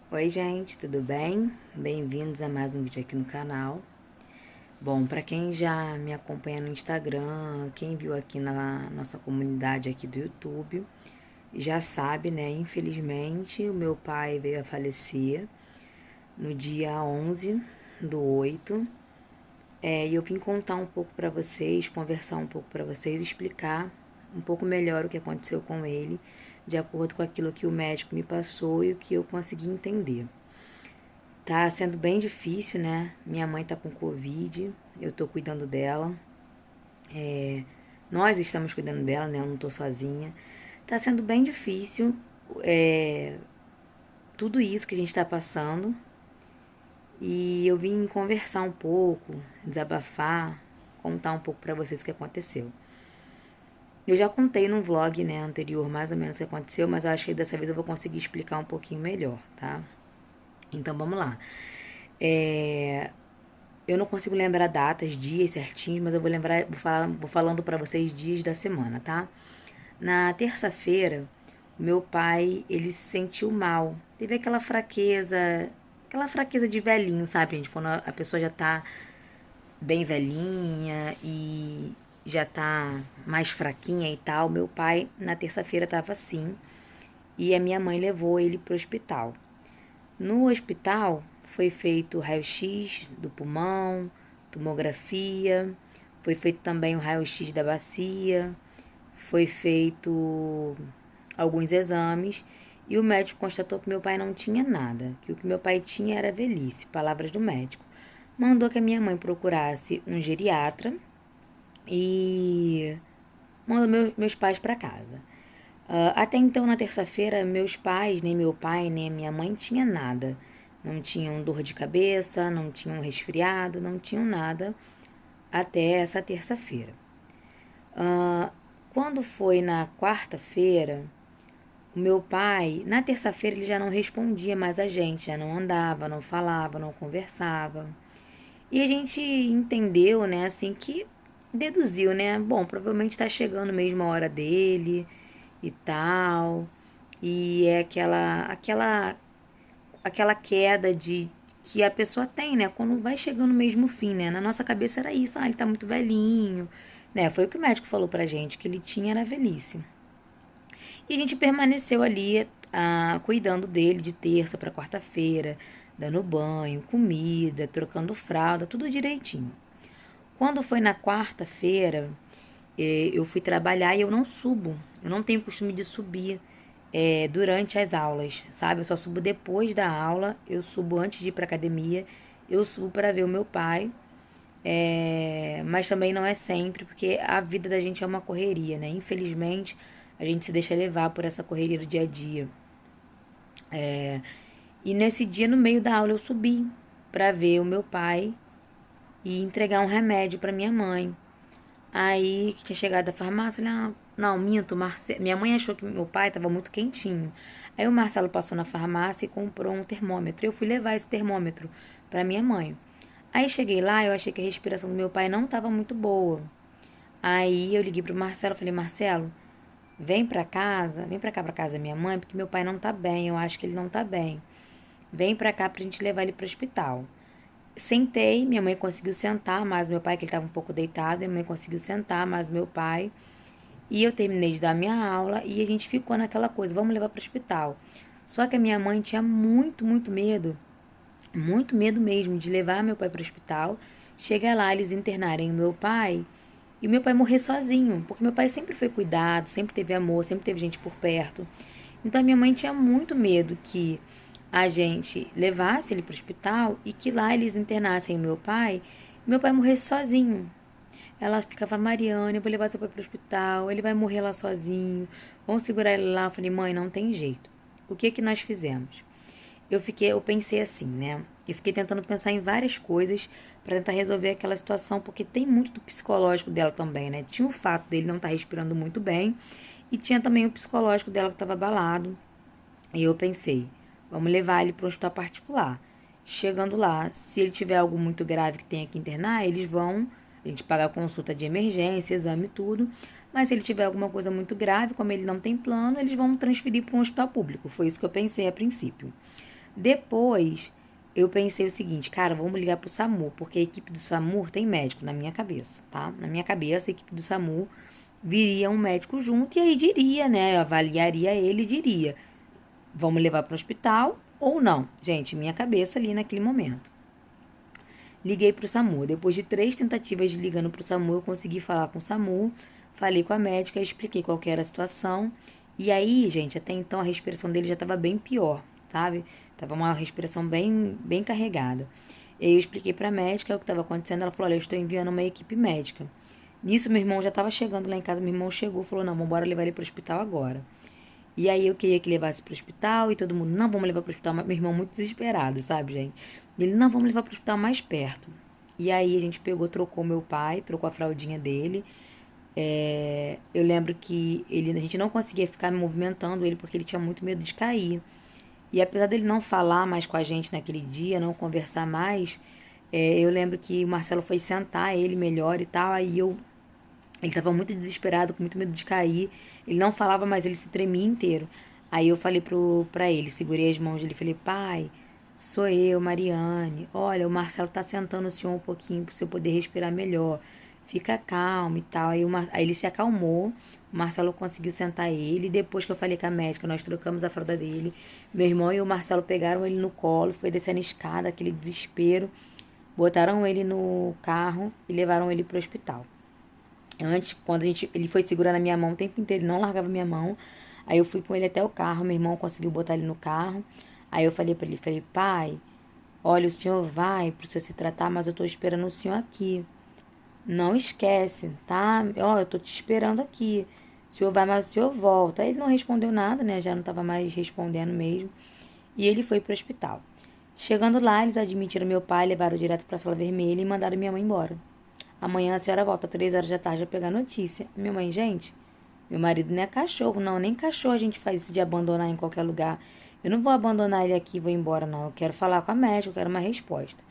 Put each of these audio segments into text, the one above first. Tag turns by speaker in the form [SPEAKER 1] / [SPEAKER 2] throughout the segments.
[SPEAKER 1] Oi, gente, tudo bem? Bem-vindos a mais um vídeo aqui no canal. Bom, para quem já me acompanha no Instagram, quem viu aqui na nossa comunidade aqui do YouTube, já sabe, né? Infelizmente, o meu pai veio a falecer no dia 11/8. E eu vim contar um pouco para vocês, conversar um pouco para vocês, explicar um pouco melhor o que aconteceu com ele, de acordo com aquilo que o médico me passou e o que eu consegui entender. Tá sendo bem difícil, né? Minha mãe tá com Covid, eu tô cuidando dela. Nós estamos cuidando dela, né? Eu não tô sozinha. Tá sendo bem difícil, é, tudo isso que a gente tá passando. E eu vim conversar um pouco, desabafar, contar um pouco pra vocês o que aconteceu. Eu já contei num vlog, né, anterior mais ou menos o que aconteceu, mas eu acho que dessa vez eu vou conseguir explicar um pouquinho melhor, tá? Então vamos lá. É, Eu não consigo lembrar datas, dias certinhos, mas eu vou lembrar, vou falando para vocês dias da semana, tá? Na terça-feira, meu pai, ele se sentiu mal. Teve aquela fraqueza de velhinho, sabe, gente? Quando a pessoa já tá bem velhinha e já tá mais fraquinha e tal. Meu pai, na terça-feira, tava assim. E a minha mãe levou ele pro hospital. No hospital foi feito raio-x do pulmão, tomografia, foi feito também o raio-x da bacia, foi feito alguns exames e o médico constatou que meu pai não tinha nada, que o que meu pai tinha era velhice, palavras do médico. Mandou que a minha mãe procurasse um geriatra e mandou meus pais para casa. Até então, na terça-feira, meus pais, nem meu pai, nem a minha mãe, tinha nada. Não tinham dor de cabeça, não tinham resfriado, não tinham nada até essa terça-feira. Quando foi na quarta-feira, o meu pai, na terça-feira, ele já não respondia mais a gente, já não andava, não falava, não conversava. E a gente entendeu, né, assim, que deduziu, né? Bom, provavelmente está chegando mesmo a hora dele e tal. E é aquela queda de que a pessoa tem, né? Quando vai chegando mesmo o fim, né? Na nossa cabeça era isso, ele tá muito velhinho, né? Foi o que o médico falou pra gente, que ele tinha era velhice. E a gente permaneceu ali, cuidando dele de terça para quarta-feira, dando banho, comida, trocando fralda, tudo direitinho. Quando foi na quarta-feira, eu fui trabalhar e eu não subo. Eu não tenho costume de subir durante as aulas, sabe? Eu só subo depois da aula, eu subo antes de ir pra academia, eu subo para ver o meu pai. Mas também não é sempre, porque a vida da gente é uma correria, né? Infelizmente, a gente se deixa levar por essa correria do dia a dia. E nesse dia, no meio da aula, eu subi para ver o meu pai e entregar um remédio para minha mãe. Aí, que tinha chegado da farmácia, eu falei, não, minto, minha mãe achou que meu pai estava muito quentinho. Aí o Marcelo passou na farmácia e comprou um termômetro. Eu fui levar esse termômetro para minha mãe. Aí cheguei lá, eu achei que a respiração do meu pai não estava muito boa. Aí eu liguei pro Marcelo, falei, Marcelo, vem pra cá pra casa da minha mãe, porque meu pai não tá bem, eu acho que ele não tá bem. Vem pra cá pra gente levar ele pro hospital. Sentei, minha mãe conseguiu sentar, mas meu pai, que ele estava um pouco deitado, minha mãe conseguiu sentar, mas meu pai. E eu terminei de dar minha aula e a gente ficou naquela coisa, vamos levar para o hospital. Só que a minha mãe tinha muito medo mesmo de levar meu pai para o hospital. Chegar lá, eles internarem o meu pai e o meu pai morrer sozinho, porque meu pai sempre foi cuidado, sempre teve amor, sempre teve gente por perto. Então a minha mãe tinha muito medo que a gente levasse ele para o hospital e que lá eles internassem o meu pai morresse sozinho. Ela ficava, Mariana, eu vou levar seu pai para o hospital, ele vai morrer lá sozinho, vamos segurar ele lá. Eu falei, mãe, não tem jeito. O que que nós fizemos? Eu pensei assim, né? Eu fiquei tentando pensar em várias coisas para tentar resolver aquela situação, porque tem muito do psicológico dela também, né? Tinha o fato dele não estar respirando muito bem e tinha também o psicológico dela que estava abalado. E eu pensei, vamos levar ele para um hospital particular. Chegando lá, se ele tiver algo muito grave que tenha que internar, eles vão, a gente paga a consulta de emergência, exame e tudo. Mas se ele tiver alguma coisa muito grave, como ele não tem plano, eles vão transferir para um hospital público. Foi isso que eu pensei a princípio. Depois, eu pensei o seguinte, cara, vamos ligar pro SAMU, porque a equipe do SAMU tem médico na minha cabeça, tá? Na minha cabeça, a equipe do SAMU viria um médico junto e aí diria, né? Avaliaria ele e diria, vamos levar para o hospital ou não? Gente, minha cabeça ali naquele momento. Liguei pro SAMU. Depois de 3 tentativas de ligando pro SAMU, eu consegui falar com o SAMU. Falei com a médica, expliquei qual que era a situação. E aí, gente, até então a respiração dele já estava bem pior, sabe? Tava uma respiração bem carregada. E aí eu expliquei pra médica o que estava acontecendo. Ela falou, olha, eu estou enviando uma equipe médica. Nisso, meu irmão já estava chegando lá em casa. Meu irmão chegou e falou, não, vamos embora levar ele pro hospital agora. E aí eu queria que levasse pro hospital e todo mundo, não, vamos levar pro hospital. Mas meu irmão muito desesperado, sabe, gente? E ele, não, vamos levar pro hospital mais perto. E aí a gente pegou, trocou meu pai, trocou a fraldinha dele. Eu lembro que a gente não conseguia ficar movimentando ele porque ele tinha muito medo de cair. E apesar dele não falar mais com a gente naquele dia, não conversar mais, eu lembro que o Marcelo foi sentar ele melhor e tal. Ele estava muito desesperado, com muito medo de cair. Ele não falava, mas ele se tremia inteiro. Aí eu falei pra ele, segurei as mãos dele e falei, pai, sou eu, Mariane. Olha, o Marcelo tá sentando o senhor um pouquinho pro senhor poder respirar melhor. Fica calmo e tal. Aí ele se acalmou. O Marcelo conseguiu sentar ele. Depois que eu falei com a médica, nós trocamos a fralda dele. Meu irmão e o Marcelo pegaram ele no colo, foi descendo a escada, aquele desespero. Botaram ele no carro e levaram ele pro hospital. Antes, quando ele foi segurando a minha mão o tempo inteiro, ele não largava minha mão. Aí eu fui com ele até o carro, meu irmão conseguiu botar ele no carro. Aí eu falei pra ele, falei, pai, olha, o senhor vai pro senhor se tratar, mas eu tô esperando o senhor aqui. Não esquece, tá? Ó, eu tô te esperando aqui. O senhor vai, mas o senhor volta. Aí ele não respondeu nada, né? Já não tava mais respondendo mesmo. E ele foi pro hospital. Chegando lá, eles admitiram meu pai, levaram direto pra sala vermelha e mandaram minha mãe embora. Amanhã a senhora volta 3 horas da tarde a pegar notícia. Minha mãe, gente, meu marido não é cachorro, não. Nem cachorro a gente faz isso de abandonar em qualquer lugar. Eu não vou abandonar ele aqui e vou embora, não. Eu quero falar com a médica, eu quero uma resposta.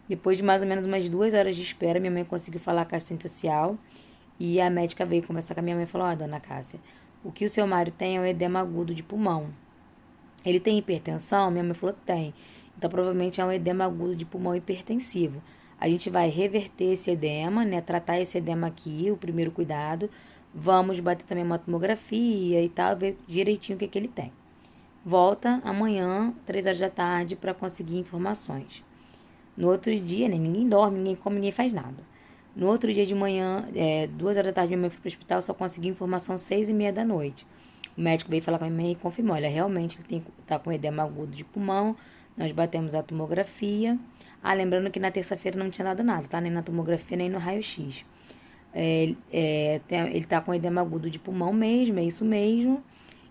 [SPEAKER 1] Depois de mais ou menos umas 2 horas de espera, minha mãe conseguiu falar com a assistente social. E a médica veio conversar com a minha mãe e falou, ó, dona Cássia, o que o seu marido tem é um edema agudo de pulmão. Ele tem hipertensão? Minha mãe falou, tem. Então, provavelmente é um edema agudo de pulmão hipertensivo. A gente vai reverter esse edema, né? Tratar esse edema aqui, o primeiro cuidado. Vamos bater também uma tomografia e tal, ver direitinho o que ele tem. Volta amanhã, 3 horas da tarde, para conseguir informações. No outro dia, né? Ninguém dorme, ninguém come, ninguém faz nada. No outro dia de manhã, 2 horas da tarde, minha mãe foi para o hospital, só consegui informação 6h30 da noite. O médico veio falar com a minha mãe e confirmou, olha, realmente ele tá com edema agudo de pulmão, nós batemos a tomografia. Ah, lembrando que na terça-feira não tinha dado nada, tá? Nem na tomografia, nem no raio-x. Ele tá com edema agudo de pulmão mesmo, é isso mesmo.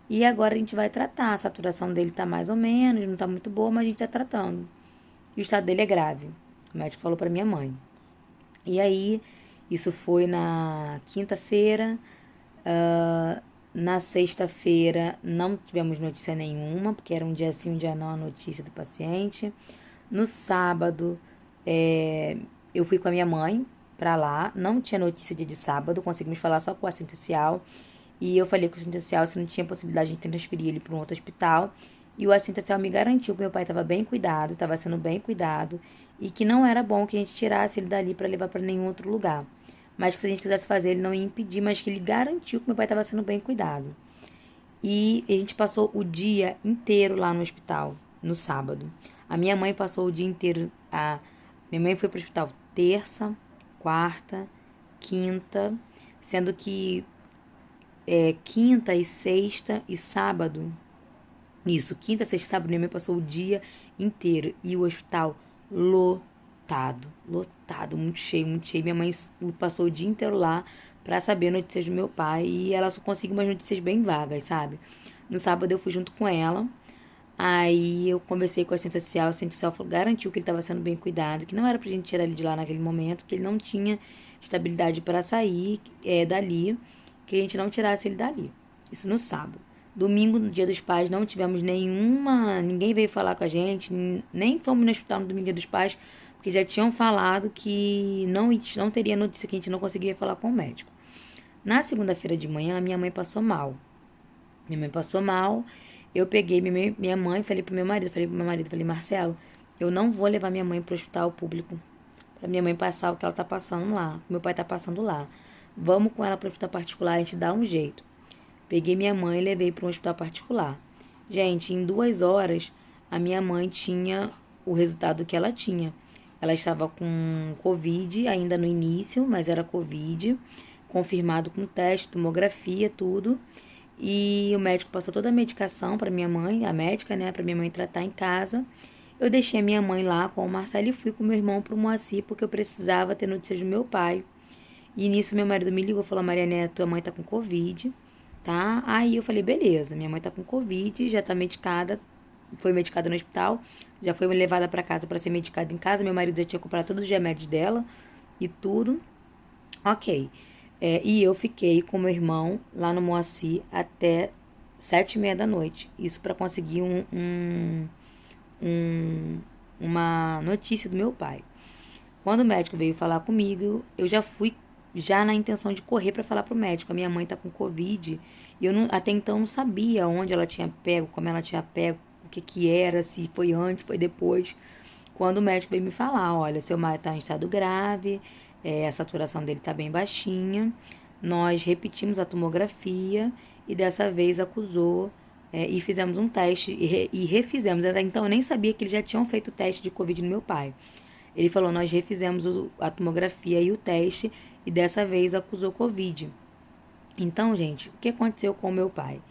[SPEAKER 1] E agora a gente vai tratar. A saturação dele tá mais ou menos, não tá muito boa, mas a gente tá tratando. E o estado dele é grave. O médico falou pra minha mãe. E aí, isso foi na quinta-feira. Na sexta-feira não tivemos notícia nenhuma, porque era um dia sim, um dia não a notícia do paciente. No sábado, eu fui com a minha mãe pra lá, não tinha notícia dia de sábado, conseguimos falar só com o assistente social. E eu falei com o assistente social se não tinha possibilidade de transferir ele para um outro hospital. E o assistente social me garantiu que meu pai estava bem cuidado, estava sendo bem cuidado, e que não era bom que a gente tirasse ele dali para levar para nenhum outro lugar. Mas que se a gente quisesse fazer, ele não ia impedir, mas que ele garantiu que meu pai estava sendo bem cuidado. E a gente passou o dia inteiro lá no hospital, no sábado. A minha mãe passou o dia inteiro. Minha mãe foi para o hospital terça, quarta, quinta, sendo que quinta e sexta e sábado. Isso, quinta, sexta e sábado, minha mãe passou o dia inteiro. E o hospital lotado, lotado, muito cheio, muito cheio. Minha mãe passou o dia inteiro lá pra saber notícias do meu pai. E ela só conseguiu umas notícias bem vagas, sabe? No sábado eu fui junto com ela. Aí eu conversei com a assistente social. A assistente social garantiu que ele estava sendo bem cuidado, que não era pra gente tirar ele de lá naquele momento, que ele não tinha estabilidade para sair dali, que a gente não tirasse ele dali. Isso no sábado. Domingo, no Dia dos Pais, não tivemos ninguém veio falar com a gente, nem fomos no hospital no domingo, Dia dos Pais, porque já tinham falado que não teria notícia, que a gente não conseguiria falar com o médico. Na segunda-feira de manhã, minha mãe passou mal. Minha mãe passou mal, Eu peguei minha mãe, falei pro meu marido, falei, Marcelo, eu não vou levar minha mãe pro hospital público, pra minha mãe passar o que ela tá passando lá, meu pai tá passando lá. Vamos com ela pro hospital particular, a gente dá um jeito. Peguei minha mãe e levei para um hospital particular. Gente, em 2 horas, a minha mãe tinha o resultado que ela tinha. Ela estava com Covid ainda no início, mas era Covid, confirmado com teste, tomografia, tudo. E o médico passou toda a medicação para minha mãe, a médica, né, para minha mãe tratar em casa. Eu deixei a minha mãe lá com o Marcelo e fui com meu irmão para o Moacir porque eu precisava ter notícias do meu pai. E nisso meu marido me ligou e falou: Mariana, tua mãe tá com Covid, tá? Aí eu falei: beleza, minha mãe tá com Covid, já tá medicada, foi medicada no hospital, já foi levada para casa para ser medicada em casa. Meu marido já tinha comprado todos os remédios dela e tudo. Ok. E eu fiquei com meu irmão lá no Moacir até 7h30 da noite. Isso para conseguir uma notícia do meu pai. Quando o médico veio falar comigo, eu já fui já na intenção de correr para falar pro médico. A minha mãe tá com Covid e eu não, até então não sabia onde ela tinha pego, como ela tinha pego, o que que era, se foi antes, foi depois. Quando o médico veio me falar, olha, seu pai tá em estado grave, a saturação dele tá bem baixinha. Nós repetimos a tomografia e dessa vez acusou e fizemos um teste e refizemos. Até então eu nem sabia que eles já tinham feito o teste de Covid no meu pai. Ele falou, nós refizemos a tomografia e o teste e dessa vez acusou Covid. Então, gente, o que aconteceu com o meu pai?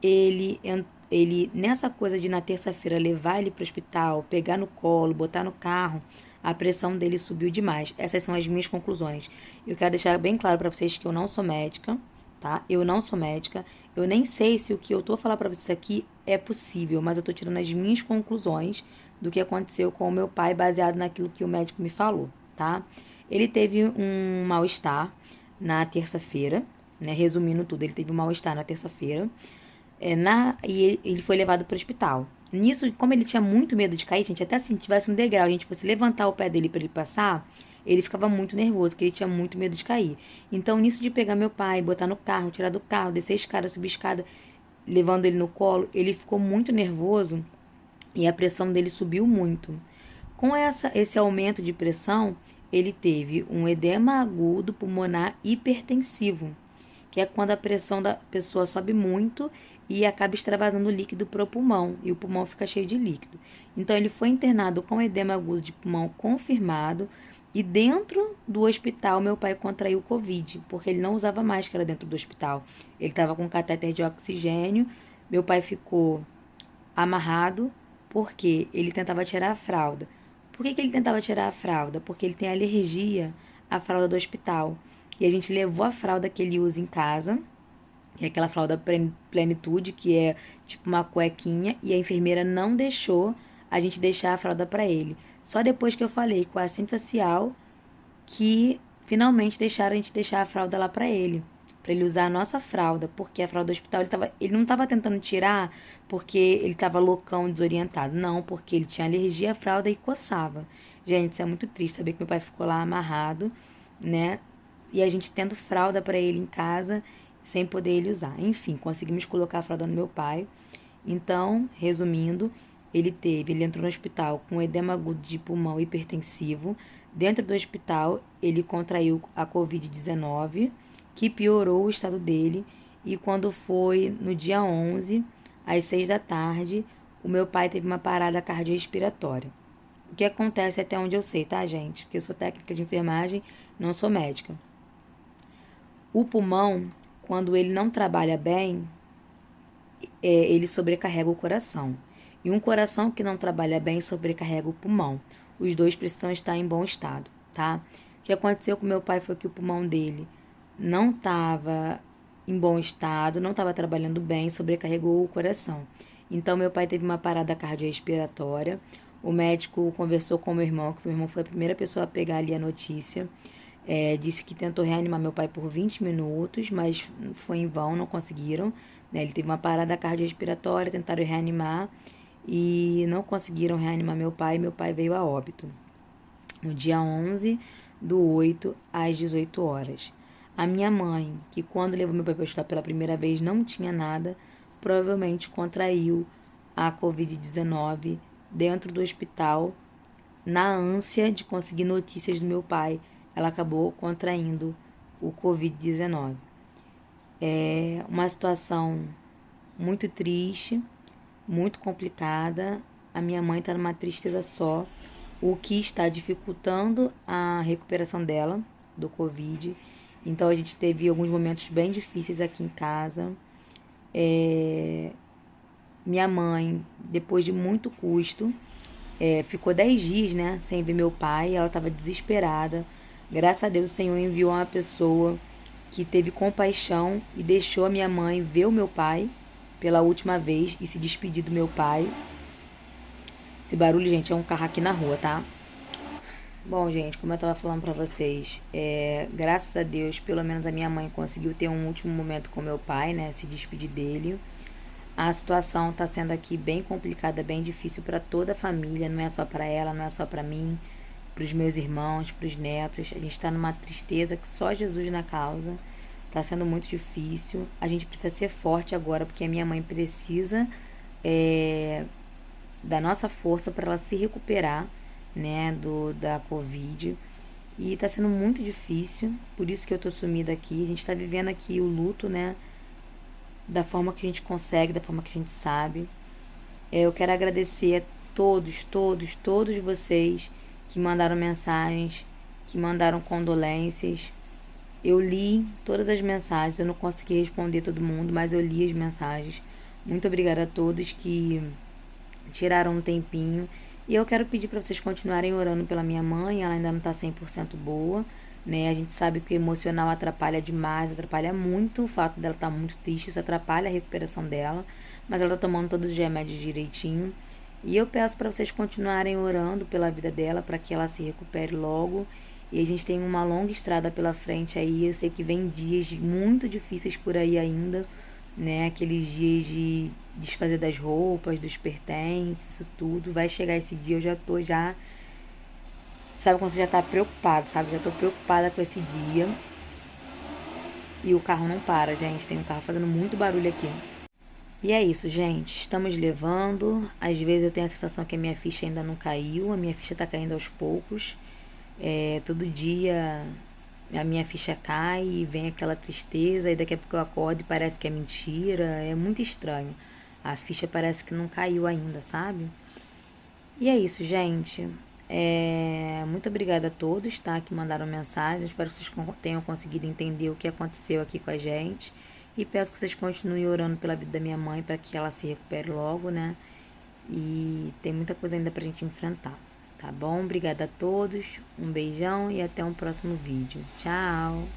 [SPEAKER 1] Ele nessa coisa de na terça-feira levar ele para o hospital, pegar no colo, botar no carro, a pressão dele subiu demais. Essas são as minhas conclusões. Eu quero deixar bem claro para vocês que eu não sou médica, tá? Eu não sou médica. Eu nem sei se o que eu tô falando para vocês aqui é possível, mas eu tô tirando as minhas conclusões do que aconteceu com o meu pai baseado naquilo que o médico me falou, tá? Ele teve um mal-estar na terça-feira, né? Resumindo tudo, ele teve um mal-estar na terça-feira. E ele foi levado para o hospital. Nisso, como ele tinha muito medo de cair, gente, até se tivesse um degrau, a gente fosse levantar o pé dele para ele passar, ele ficava muito nervoso, porque ele tinha muito medo de cair. Então, nisso de pegar meu pai, botar no carro, tirar do carro, descer a escada, subir a escada, levando ele no colo, ele ficou muito nervoso e a pressão dele subiu muito. Com esse aumento de pressão, ele teve um edema agudo pulmonar hipertensivo, que é quando a pressão da pessoa sobe muito e acaba extravasando líquido para o pulmão, e o pulmão fica cheio de líquido. Então, ele foi internado com edema agudo de pulmão confirmado, e dentro do hospital, meu pai contraiu Covid, porque ele não usava máscara dentro do hospital. Ele estava com catéter de oxigênio, meu pai ficou amarrado, porque ele tentava tirar a fralda. Por que ele tentava tirar a fralda? Porque ele tem alergia à fralda do hospital. E a gente levou a fralda que ele usa em casa, que é aquela fralda plenitude, que é tipo uma cuequinha, e a enfermeira não deixou a gente deixar a fralda para ele. Só depois que eu falei com a assistente social que finalmente deixaram a gente deixar a fralda lá para ele usar a nossa fralda, porque a fralda do hospital ele não estava tentando tirar porque ele estava loucão, desorientado, não, porque ele tinha alergia à fralda e coçava. Gente, isso é muito triste saber que meu pai ficou lá amarrado, né? E a gente tendo fralda para ele em casa sem poder ele usar. Enfim, conseguimos colocar a fralda no meu pai. Então, resumindo, ele entrou no hospital com edema agudo de pulmão hipertensivo. Dentro do hospital, ele contraiu a Covid-19, que piorou o estado dele. E quando foi no dia 11, às 6 da tarde, o meu pai teve uma parada cardiorrespiratória. O que acontece até onde eu sei, tá, gente? Porque eu sou técnica de enfermagem, não sou médica. O pulmão, quando ele não trabalha bem, ele sobrecarrega o coração. E um coração que não trabalha bem sobrecarrega o pulmão. Os dois precisam estar em bom estado, tá? O que aconteceu com meu pai foi que o pulmão dele não estava em bom estado, não estava trabalhando bem, sobrecarregou o coração. Então, meu pai teve uma parada cardiorrespiratória. O médico conversou com meu irmão, que meu irmão foi a primeira pessoa a pegar ali a notícia. Disse que tentou reanimar meu pai por 20 minutos, mas foi em vão, não conseguiram. Né? Ele teve uma parada cardiorrespiratória, tentaram reanimar e não conseguiram reanimar meu pai. Meu pai veio a óbito no dia 11/8 às 18 horas. A minha mãe, que quando levou meu pai para o hospital pela primeira vez não tinha nada, provavelmente contraiu a Covid-19 dentro do hospital. Na ânsia de conseguir notícias do meu pai, ela acabou contraindo o Covid-19. É uma situação muito triste, muito complicada. A minha mãe está numa tristeza só, o que está dificultando a recuperação dela do Covid. Então a gente teve alguns momentos bem difíceis aqui em casa. Minha mãe, depois de muito custo, ficou 10 dias, né, sem ver meu pai. Ela estava desesperada. Graças a Deus o Senhor enviou uma pessoa que teve compaixão e deixou a minha mãe ver o meu pai pela última vez e se despedir do meu pai. Esse barulho, gente, é um carro aqui na rua, tá? Bom, gente, como eu tava falando pra vocês, graças a Deus, pelo menos a minha mãe conseguiu ter um último momento com meu pai, né? Se despedir dele. A situação tá sendo aqui bem complicada, bem difícil pra toda a família, não é só pra ela, não é só pra mim, pros meus irmãos, pros netos. A gente tá numa tristeza que só Jesus na causa. Tá sendo muito difícil. A gente precisa ser forte agora, porque a minha mãe precisa da nossa força para ela se recuperar, né, da Covid. E tá sendo muito difícil, por isso que eu tô sumida aqui. A gente tá vivendo aqui o luto, né, da forma que a gente consegue, da forma que a gente sabe. Eu quero agradecer a todos vocês que mandaram mensagens, que mandaram condolências. Eu li todas as mensagens, eu não consegui responder todo mundo, mas eu li as mensagens. Muito obrigada a todos que tiraram um tempinho. E eu quero pedir para vocês continuarem orando pela minha mãe, ela ainda não tá 100% boa, né? A gente sabe que o emocional atrapalha demais, atrapalha muito, o fato dela estar muito triste, isso atrapalha a recuperação dela, mas ela tá tomando todos os remédios direitinho. E eu peço para vocês continuarem orando pela vida dela, para que ela se recupere logo. E a gente tem uma longa estrada pela frente aí, eu sei que vem dias muito difíceis por aí ainda, né? Aqueles dias de desfazer das roupas, dos pertences, isso tudo. Vai chegar esse dia, eu já tô já... Sabe quando você já tá preocupado, sabe? Já tô preocupada com esse dia. E o carro não para, gente. Tem um carro fazendo muito barulho aqui. E é isso, gente. Estamos levando. Às vezes eu tenho a sensação que a minha ficha ainda não caiu. A minha ficha tá caindo aos poucos. Todo dia a minha ficha cai e vem aquela tristeza. E daqui a pouco eu acordo e parece que é mentira. É muito estranho. A ficha parece que não caiu ainda, sabe? E é isso, gente. Muito obrigada a todos, tá? Que mandaram mensagem. Espero que vocês tenham conseguido entender o que aconteceu aqui com a gente. E peço que vocês continuem orando pela vida da minha mãe para que ela se recupere logo, né? E tem muita coisa ainda pra gente enfrentar, tá bom? Obrigada a todos, um beijão e até um próximo vídeo. Tchau!